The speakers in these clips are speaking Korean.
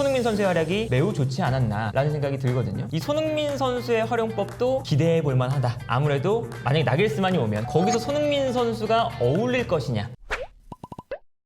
손흥민 선수의 활약이 매우 좋지 않았나라는 생각이 들거든요. 이 손흥민 선수의 활용법도 기대해 볼 만하다. 아무래도 만약에 나겔스만이 오면 거기서 손흥민 선수가 어울릴 것이냐.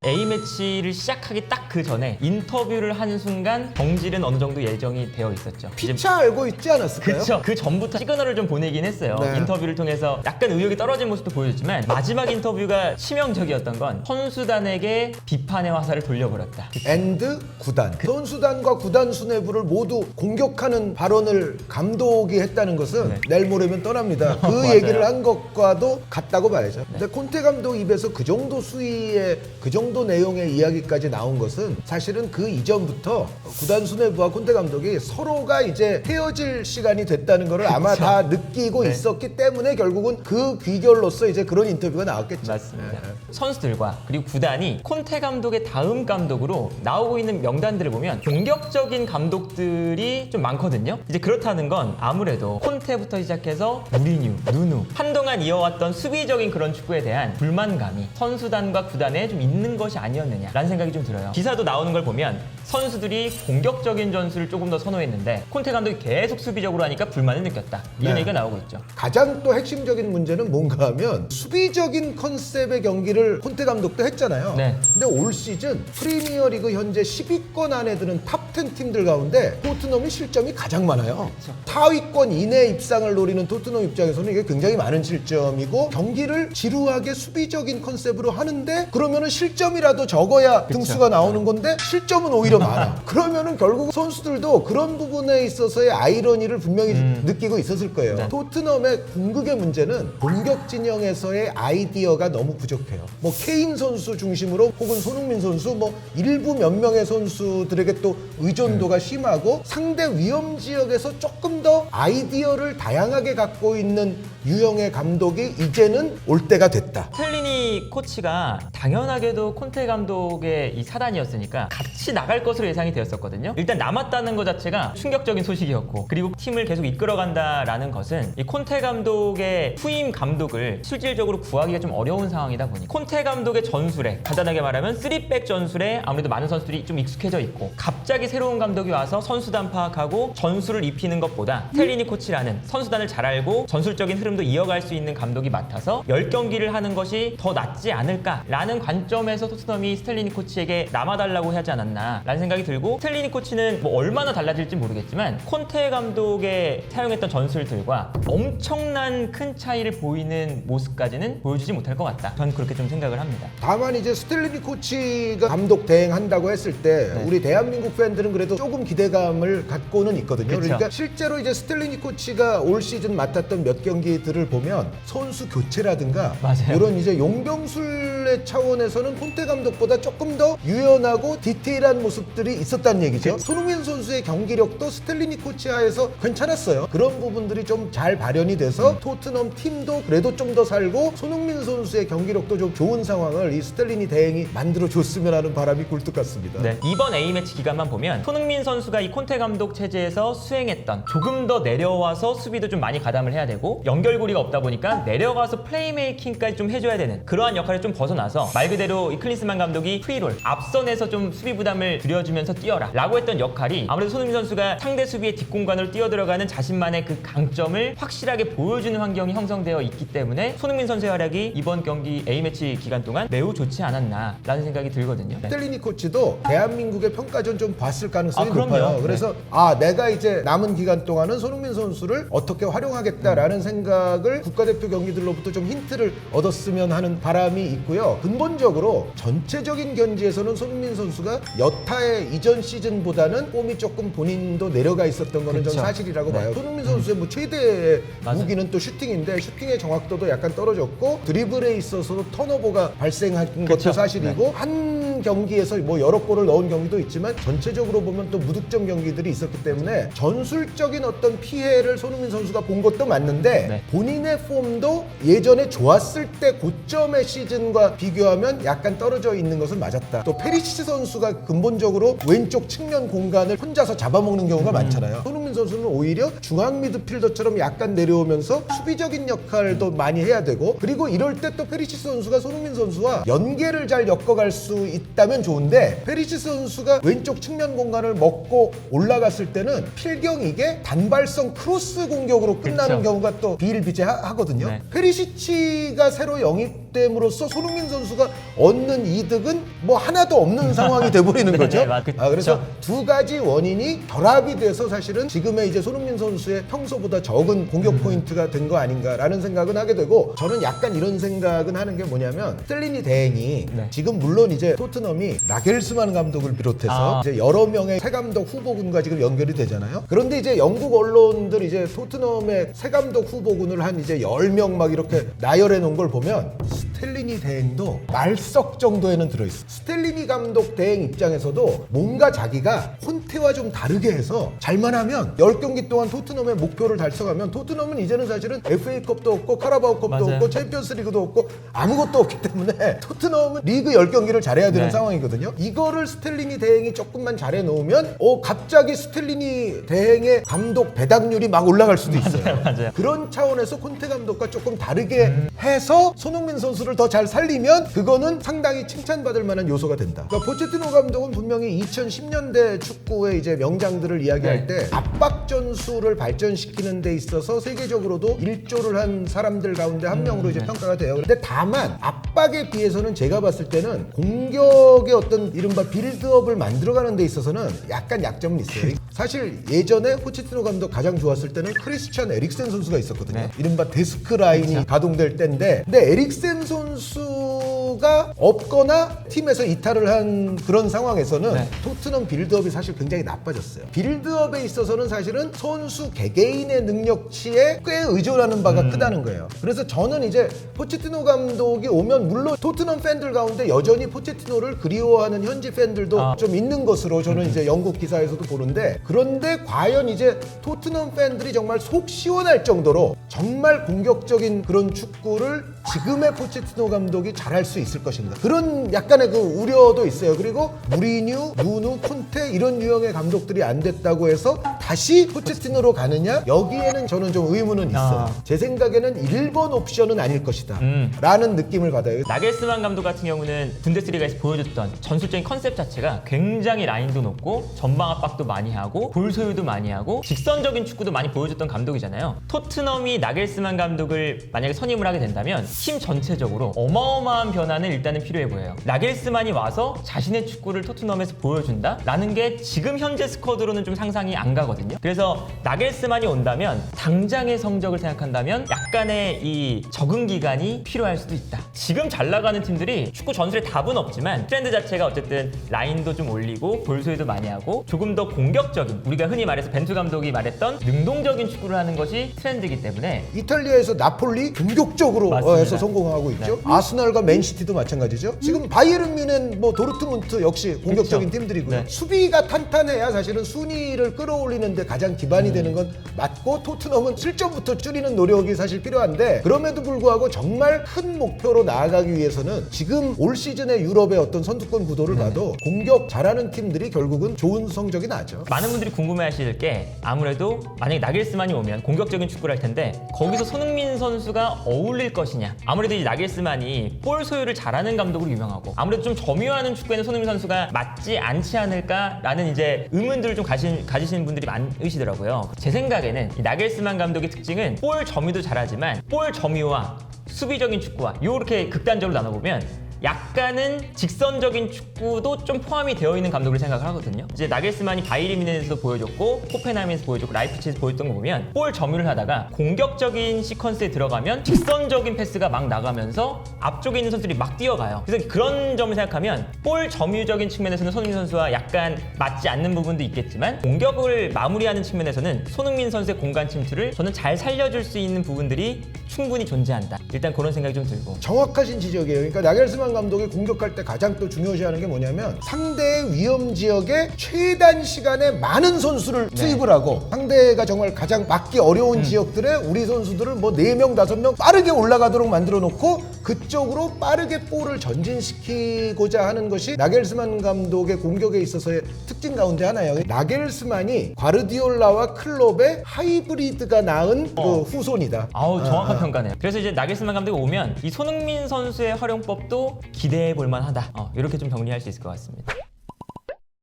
A매치를 시작하기 딱 그 전에 인터뷰를 하는 순간 경질은 어느 정도 예정이 되어 있었죠. 피차 알고 있지 않았을까요? 그렇죠. 그 전부터 시그널을 좀 보내긴 했어요. 네. 인터뷰를 통해서 약간 의욕이 떨어진 모습도 보여줬지만 마지막 인터뷰가 치명적이었던 건 선수단에게 비판의 화살을 돌려버렸다. 엔드 구단. 선수단과 구단 수뇌부를 모두 공격하는 발언을 감독이 했다는 것은 네. 내일 모레면 떠납니다. 그 맞아요. 얘기를 한 것과도 같다고 봐야죠. 근데 콘테 감독 입에서 그 정도 수위의 그 정도 내용의 이야기까지 나온 것은 사실은 그 이전부터 구단 수뇌부와 콘테 감독이 서로가 이제 헤어질 시간이 됐다는 것을 아마 다 느끼고 네. 있었기 때문에 결국은 그 귀결로서 이제 그런 인터뷰가 나왔겠죠. 맞습니다. 네. 선수들과 그리고 구단이 콘테 감독의 다음 감독으로 나오고 있는 명단들을 보면 공격적인 감독들이 좀 많거든요. 이제 그렇다는 건 아무래도 콘테부터 시작해서 무리뉴, 누누 한동안 이어왔던 수비적인 그런 축구에 대한 불만감이 선수단과 구단에 좀 있는 것이 아니었느냐라는 생각이 좀 들어요. 기사도 나오는 걸 보면 선수들이 공격적인 전술을 조금 더 선호했는데 콘테 감독이 계속 수비적으로 하니까 불만을 느꼈다. 이런 네. 얘기가 나오고 있죠. 가장 또 핵심적인 문제는 뭔가 하면 수비적인 컨셉의 경기를 콘테 감독도 했잖아요. 네. 근데 올 시즌 프리미어리그 현재 10위권 안에 드는 탑10 팀들 가운데 토트넘이 실점이 가장 많아요. 하위권 이내 입상을 노리는 토트넘 입장에서는 이게 굉장히 많은 실점이고 경기를 지루하게 수비적인 컨셉으로 하는데 그러면은 실점이라도 적어야 등수가 나오는 건데 실점은 오히려 많아. 그러면은 결국 선수들도 그런 부분에 있어서의 아이러니를 분명히 느끼고 있었을 거예요. 네. 토트넘의 궁극의 문제는 공격 진영에서의 아이디어가 너무 부족해요. 뭐 케인 선수 중심으로 혹은 손흥민 선수 뭐 일부 몇 명의 선수들에게 또 의존도가 심하고 상대 위험 지역에서 조금 더 아이디어를 다양하게 갖고 있는 유형의 감독이 이제는 올 때가 됐다. 스텔리니 코치가 당연하게도 콘테 감독의 이 사단이었으니까 같이 나갈 것으로 예상이 되었었거든요. 일단 남았다는 것 자체가 충격적인 소식이었고 그리고 팀을 계속 이끌어간다라는 것은 이 콘테 감독의 후임 감독을 실질적으로 구하기가 좀 어려운 상황이다 보니 콘테 감독의 전술에 간단하게 말하면 3백 전술에 아무래도 많은 선수들이 좀 익숙해져 있고 갑자기 새로운 감독이 와서 선수단 파악하고 전술을 입히는 것보다 스텔리니 코치라는 선수단을 잘 알고 전술적인 흐름도 이어갈 수 있는 감독이 맡아서 10경기를 하는 것이 더 낫지 않을까라는 관점에서 토트넘이 스텔리니 코치에게 남아달라고 하지 않았나 라는 생각이 들고 스텔리니 코치는 뭐 얼마나 달라질지 모르겠지만 콘테 감독의 사용했던 전술들과 엄청난 큰 차이를 보이는 모습까지는 보여주지 못할 것 같다. 전 그렇게 좀 생각을 합니다. 다만 이제 스텔리니 코치가 감독 대행한다고 했을 때 네. 우리 대한민국 팬들은 그래도 조금 기대감을 갖고는 있거든요. 그쵸. 그러니까 실제로 이제 스텔리니 코치가 올 시즌 맡았던 몇 경기들을 보면 선수 교체라든가 맞아요. 이런 이제 용병술의 차원에서는 콘테 감독보다 조금 더 유연하고 디테일한 모습들이 있었다는 얘기죠. 손흥민 선수의 경기력도 스텔리니 코치 하에서 괜찮았어요. 그런 부분들이 좀 잘 발현이 돼서 토트넘 팀도 그래도 좀 더 살고 손흥민 선수의 경기력도 좀 좋은 상황을 이 스텔리니 대행이 만들어줬으면 하는 바람이 굴뚝 같습니다. 네, 이번 A매치 기간만 보면 손흥민 선수가 이 콘테 감독 체제에서 수행했던 조금 더 내려와서 수비도 좀 많이 가담을 해야 되고 연결고리가 없다 보니까 내려가서 플레이메이킹까지 좀 해줘야 되는 그러한 역할을 좀 벗어나서 말 그대로 이 클린스만 감독이 프리롤 앞선에서 좀 수비 부담을 줄여주면서 뛰어라 라고 했던 역할이 아무래도 손흥민 선수가 상대 수비의 뒷공간으로 뛰어들어가는 자신만의 그 강점을 확실하게 보여주는 환경이 형성되어 있기 때문에 손흥민 선수의 활약이 이번 경기 A매치 기간 동안 매우 좋지 않았나 라는 생각이 들거든요. 네. 스텔리니 코치도 대한민국의 평가전 좀 봤을 가능성이 그럼요. 높아요. 네. 그래서 내가 이제 남은 기간 동안은 손흥민 선수를 어떻게 활용하겠다라는 생각을 국가대표 경기들로부터 좀 힌트를 얻었으면 하는 바람이 있고요. 근본적으로 전체적인 견지에서는 손흥민 선수가 여타의 이전 시즌보다는 폼이 조금 본인도 내려가 있었던 거는 좀 그쵸. 사실이라고 네. 봐요. 손흥민 선수의 뭐 최대의 맞아. 무기는 또 슈팅인데 슈팅의 정확도도 약간 떨어졌고 드리블에 있어서도 턴오버가 발생한 것도 그쵸. 사실이고 한 경기에서 뭐 여러 골을 넣은 경기도 있지만 전체적으로 보면 또 무득점 경기들이 있었기 때문에 전술적인 어떤 피해를 손흥민 선수가 본 것도 맞는데 네. 본인의 폼도 예전에 좋았을 때 고점의 시즌과 비교하면 약간 떨어져 있는 것은 맞았다. 또 페리시치 선수가 근본적으로 왼쪽 측면 공간을 혼자서 잡아먹는 경우가 많잖아요. 손흥민 손흥민 선수는 오히려 중앙 미드필더처럼 약간 내려오면서 수비적인 역할도 많이 해야 되고, 그리고 이럴 때 또 페리시치 선수가 손흥민 선수와 연계를 잘 엮어갈 수 있다면 좋은데, 페리시치 선수가 왼쪽 측면 공간을 먹고 올라갔을 때는 필경이게 단발성 크로스 공격으로 끝나는 그렇죠. 경우가 또 비일비재하거든요. 네. 페리시치가 새로 영입됨으로써 손흥민 선수가 얻는 이득은 뭐 하나도 없는 상황이 돼버리는 네, 거죠. 네, 그래서 그렇죠. 두 가지 원인이 결합이 돼서 사실은 지금의 이제 손흥민 선수의 평소보다 적은 공격 포인트가 된 거 아닌가라는 생각은 하게 되고, 저는 약간 이런 생각은 하는 게 뭐냐면, 스텔리니 대행이 네. 지금 물론 이제 토트넘이 나겔스만 감독을 비롯해서 이제 여러 명의 새 감독 후보군과 지금 연결이 되잖아요. 그런데 이제 영국 언론들 이제 토트넘의 새 감독 후보군을 한 이제 10명 막 이렇게 나열해 놓은 걸 보면 스텔리니 대행도 말석 정도에는 들어있어. 스텔리니 감독 대행 입장에서도 뭔가 자기가 콘테와 좀 다르게 해서 잘만 하면 10경기 동안 토트넘의 목표를 달성하면, 토트넘은 이제는 사실은 FA컵도 없고 카라바오컵도 맞아요. 없고 챔피언스리그도 없고 아무것도 없기 때문에 토트넘은 리그 10경기를 잘해야 되는 네. 상황이거든요. 이거를 스텔리니 대행이 조금만 잘해 놓으면 갑자기 스텔리니 대행의 감독 배당률이 막 올라갈 수도 있어요. 맞아요. 그런 차원에서 콘테 감독과 조금 다르게 해서 손흥민 선수를 더 잘 살리면 그거는 상당히 칭찬받을 만한 요소가 된다. 그러니까 포체티노 감독은 분명히 2010년대 축구의 이제 명장들을 이야기할 때 압박 전술을 발전시키는 데 있어서 세계적으로도 일조를 한 사람들 가운데 한 명으로 이제 평가가 돼요. 근데 다만 압박에 비해서는 제가 봤을 때는 공격의 어떤 이른바 빌드업을 만들어가는 데 있어서는 약간 약점은 있어요. 사실 예전에 포체티노 감독 가장 좋았을 때는 크리스찬 에릭센 선수가 있었거든요. 네. 이른바 데스크 라인이 가동될 때인데, 근데 에릭센 선수가 없거나 팀에서 이탈을 한 그런 상황에서는 네. 토트넘 빌드업이 사실 굉장히 나빠졌어요. 빌드업에 있어서는 사실은 선수 개개인의 능력치에 꽤 의존하는 바가 크다는 거예요. 그래서 저는 이제 포체티노 감독이 오면, 물론 토트넘 팬들 가운데 여전히 포체티노를 그리워하는 현지 팬들도 좀 있는 것으로 저는 이제 영국 기사에서도 보는데, 그런데 과연 이제 토트넘 팬들이 정말 속 시원할 정도로 정말 공격적인 그런 축구를 지금의 포체티노 감독이 잘할 수 있을 것인가, 그런 약간의 그 우려도 있어요. 그리고 무리뉴, 누누, 콘테 이런 유형의 감독들이 안 됐다고 해서 다시 포체티노로 가느냐, 여기에는 저는 좀 의문은 있어요. 제 생각에는 1번 옵션은 아닐 것이다 라는 느낌을 받아요. 나겔스만 감독 같은 경우는 분데스리가에서 보여줬던 전술적인 컨셉 자체가 굉장히 라인도 높고 전방 압박도 많이 하고 볼 소유도 많이 하고 직선적인 축구도 많이 보여줬던 감독이잖아요. 토트넘이 나겔스만 감독을 만약에 선임을 하게 된다면 팀 전체적으로 어마어마한 변화는 일단은 필요해 보여요. 나겔스만이 와서 자신의 축구를 토트넘에서 보여준다? 라는 게 지금 현재 스쿼드로는 좀 상상이 안 가거든요. 그래서 나겔스만이 온다면 당장의 성적을 생각한다면 약간의 이 적응 기간이 필요할 수도 있다. 지금 잘 나가는 팀들이 축구 전술에 답은 없지만 트렌드 자체가 어쨌든 라인도 좀 올리고 볼 소유도 많이 하고 조금 더 공격적인, 우리가 흔히 말해서 벤투 감독이 말했던 능동적인 축구를 하는 것이 트렌드이기 때문에 이탈리아에서 나폴리 공격적으로 맞습니다. 해서 성공하고 있죠. 아스날과 맨시티도 마찬가지죠. 지금 바이에른 뮌헨, 뭐 도르트문트 역시 공격적인 그쵸. 팀들이고요. 네. 수비가 탄탄해야 사실은 순위를 끌어올리는데 가장 기반이 되는 건 맞고, 토트넘은 실점부터 줄이는 노력이 사실 필요한데, 그럼에도 불구하고 정말 큰 목표로 나아가기 위해서는 지금 올 시즌의 유럽의 어떤 선두권 구도를 봐도 공격 잘하는 팀들이 결국은 좋은 성적이 나죠. 많은 분들이 궁금해하실 게, 아무래도 만약에 나겔스만이 오면 공격적인 축구를 할 텐데 거기서 손흥민 선수가 어울릴 것이냐. 아무래도 이 나겔스만이 볼 소유를 잘하는 감독으로 유명하고 아무래도 좀 점유하는 축구에는 손흥민 선수가 맞지 않지 않을까라는 이제 의문들을 좀 가지시는 분들이 많으시더라고요. 제 생각에는 이 나겔스만 감독의 특징은 볼 점유도 잘하지만 볼 점유와 수비적인 축구와 이렇게 극단적으로 나눠보면 약간은 직선적인 축구도 좀 포함이 되어 있는 감독을 생각을 하거든요. 이제 나겔스만이 바이에른 뮌헨에서도 보여줬고 호펜하임에서 보여줬고 라이프치히에서 보여줬던 거 보면 볼 점유를 하다가 공격적인 시퀀스에 들어가면 직선적인 패스가 막 나가면서 앞쪽에 있는 선수들이 막 뛰어가요. 그래서 그런 점을 생각하면 볼 점유적인 측면에서는 손흥민 선수와 약간 맞지 않는 부분도 있겠지만 공격을 마무리하는 측면에서는 손흥민 선수의 공간 침투를 저는 잘 살려줄 수 있는 부분들이 충분히 존재한다. 일단 그런 생각이 좀 들고. 정확하신 지적이에요. 그러니까 나겔스만 나겔스만 감독이 공격할 때 가장 또 중요시하는 게 뭐냐면 상대의 위험 지역에 최단 시간에 많은 선수를 투입을 하고 상대가 정말 가장 막기 어려운 지역들에 우리 선수들을 뭐 4명, 5명 빠르게 올라가도록 만들어 놓고 그쪽으로 빠르게 볼을 전진시키고자 하는 것이 나겔스만 감독의 공격에 있어서의 특징 가운데 하나예요. 나겔스만이 과르디올라와 클롭의 하이브리드가 낳은 그 후손이다. 아우 정확한 평가네요. 그래서 이제 나겔스만 감독이 오면 이 손흥민 선수의 활용법도 기대해 볼 만하다. 이렇게 좀 정리할 수 있을 것 같습니다.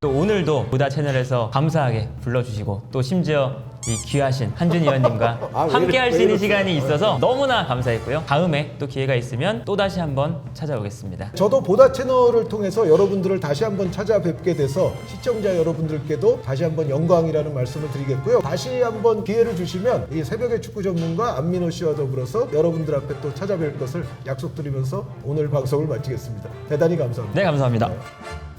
또 오늘도 보다 채널에서 감사하게 불러주시고 또 심지어 이 귀하신 한준 위원님과 함께 할 수 있는 시간이 있어서 너무나 감사했고요. 다음에 또 기회가 있으면 또 다시 한번 찾아오겠습니다. 저도 보다 채널을 통해서 여러분들을 다시 한번 찾아뵙게 돼서 시청자 여러분들께도 다시 한번 영광이라는 말씀을 드리겠고요. 다시 한번 기회를 주시면 이 새벽의 축구 전문가 안민호 씨와 더불어서 여러분들 앞에 또 찾아뵐 것을 약속드리면서 오늘 방송을 마치겠습니다. 대단히 감사합니다. 네, 감사합니다.